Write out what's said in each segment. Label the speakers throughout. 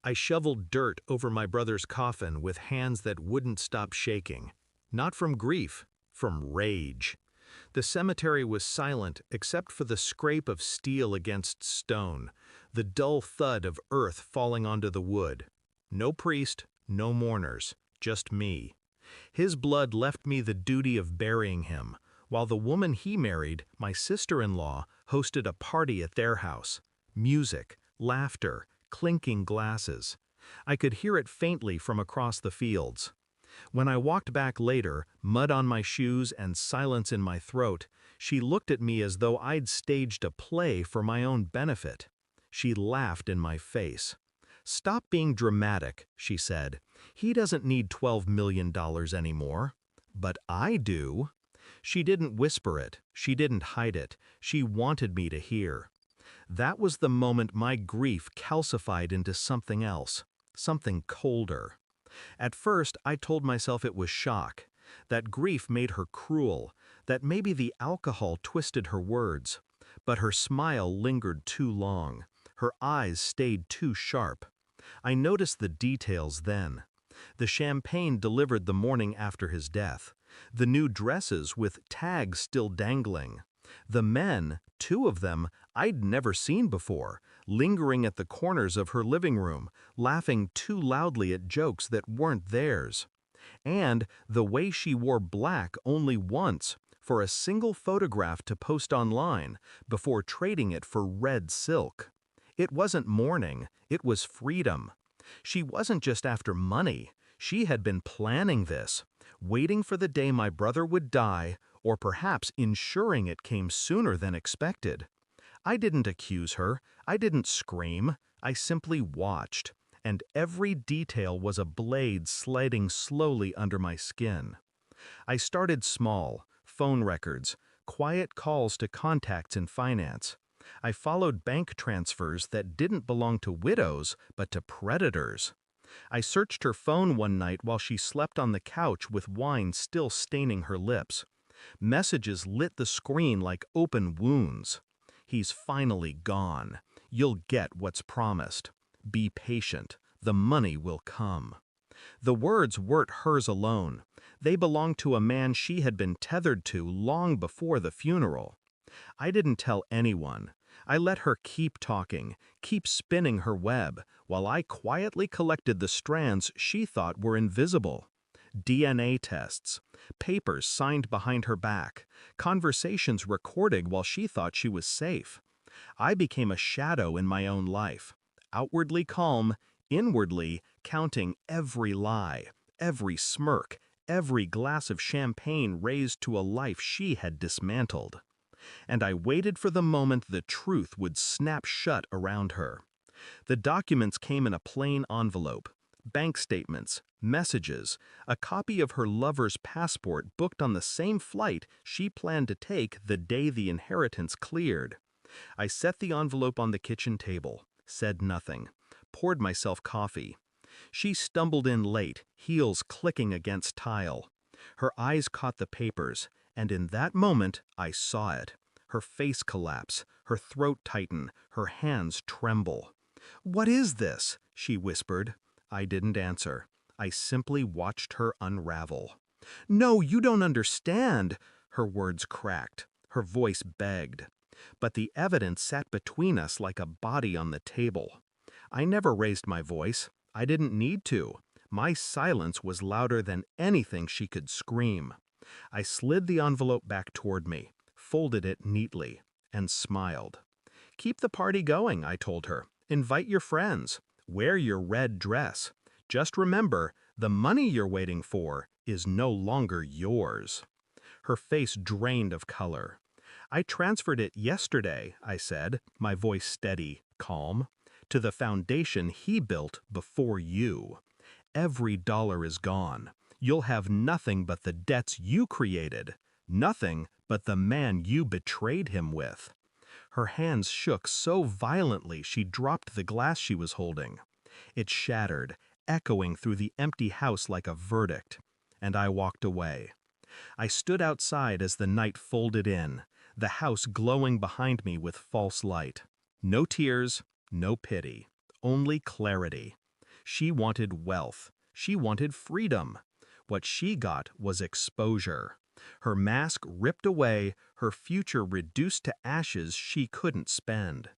Speaker 1: I shoveled dirt over my brother's coffin with hands that wouldn't stop shaking. Not from grief, from rage. The cemetery was silent except for the scrape of steel against stone, the dull thud of earth falling onto the wood. No priest, no mourners, just me. His blood left me the duty of burying him, while the woman he married, my sister-in-law, hosted a party at their house. Music, laughter, clinking glasses. I could hear it faintly from across the fields. When I walked back later, mud on my shoes and silence in my throat, she looked at me as though I'd staged a play for my own benefit. She laughed in my face. "Stop being dramatic," she said. "He doesn't need $12 million anymore." "But I do." She didn't whisper it, she didn't hide it, she wanted me to hear. That was the moment my grief calcified into something else, something colder. At first, I told myself it was shock, that grief made her cruel, that maybe the alcohol twisted her words. But her smile lingered too long, her eyes stayed too sharp. I noticed the details then. The champagne delivered the morning after his death, the new dresses with tags still dangling. The men, 2 of them, I'd never seen before, lingering at the corners of her living room, laughing too loudly at jokes that weren't theirs. And the way she wore black only once, for a single photograph to post online, before trading it for red silk. It wasn't mourning, it was freedom. She wasn't just after money, she had been planning this, waiting for the day my brother would die, or perhaps ensuring it came sooner than expected. I didn't accuse her, I didn't scream, I simply watched, and every detail was a blade sliding slowly under my skin. I started small, phone records, quiet calls to contacts in finance. I followed bank transfers that didn't belong to widows, but to predators. I searched her phone one night while she slept on the couch with wine still staining her lips. Messages lit the screen like open wounds. "He's finally gone. You'll get what's promised. Be patient. The money will come." The words weren't hers alone. They belonged to a man she had been tethered to long before the funeral. I didn't tell anyone. I let her keep talking, keep spinning her web, while I quietly collected the strands she thought were invisible. DNA tests, papers signed behind her back, conversations recorded while she thought she was safe. I became a shadow in my own life, outwardly calm, inwardly counting every lie, every smirk, every glass of champagne raised to a life she had dismantled. And I waited for the moment the truth would snap shut around her. The documents came in a plain envelope, bank statements, messages, a copy of her lover's passport booked on the same flight she planned to take the day the inheritance cleared. I set the envelope on the kitchen table, said nothing, poured myself coffee. She stumbled in late, heels clicking against tile. Her eyes caught the papers, and in that moment I saw it. Her face collapse, her throat tighten, her hands tremble. "What is this?" she whispered. I didn't answer. I simply watched her unravel. "No, you don't understand." Her words cracked. Her voice begged. But the evidence sat between us like a body on the table. I never raised my voice. I didn't need to. My silence was louder than anything she could scream. I slid the envelope back toward me, folded it neatly, and smiled. "Keep the party going," I told her. "Invite your friends. Wear your red dress. Just remember, the money you're waiting for is no longer yours." Her face drained of color. "I transferred it yesterday," I said, my voice steady, calm, "to the foundation he built before you. Every dollar is gone. You'll have nothing but the debts you created, nothing but the man you betrayed him with." Her hands shook so violently she dropped the glass she was holding. It shattered, echoing through the empty house like a verdict, and I walked away. I stood outside as the night folded in, the house glowing behind me with false light. No tears, no pity, only clarity. She wanted wealth. She wanted freedom. What she got was exposure. Her mask ripped away, her future reduced to ashes she couldn't spend.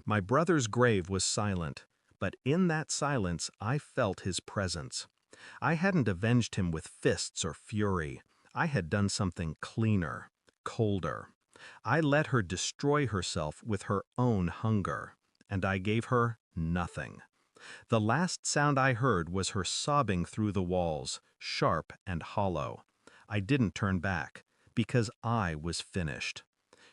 Speaker 1: My brother's grave was silent, but in that silence I felt his presence. I hadn't avenged him with fists or fury. I had done something cleaner, colder. I let her destroy herself with her own hunger, and I gave her nothing. The last sound I heard was her sobbing through the walls, sharp and hollow. I didn't turn back, because I was finished.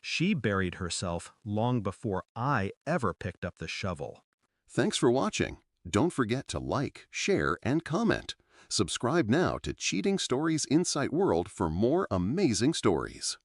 Speaker 1: She buried herself long before I ever picked up the shovel.
Speaker 2: Thanks for watching. Don't forget to like, share, and comment. Subscribe now to Cheating Stories Insight World for more amazing stories.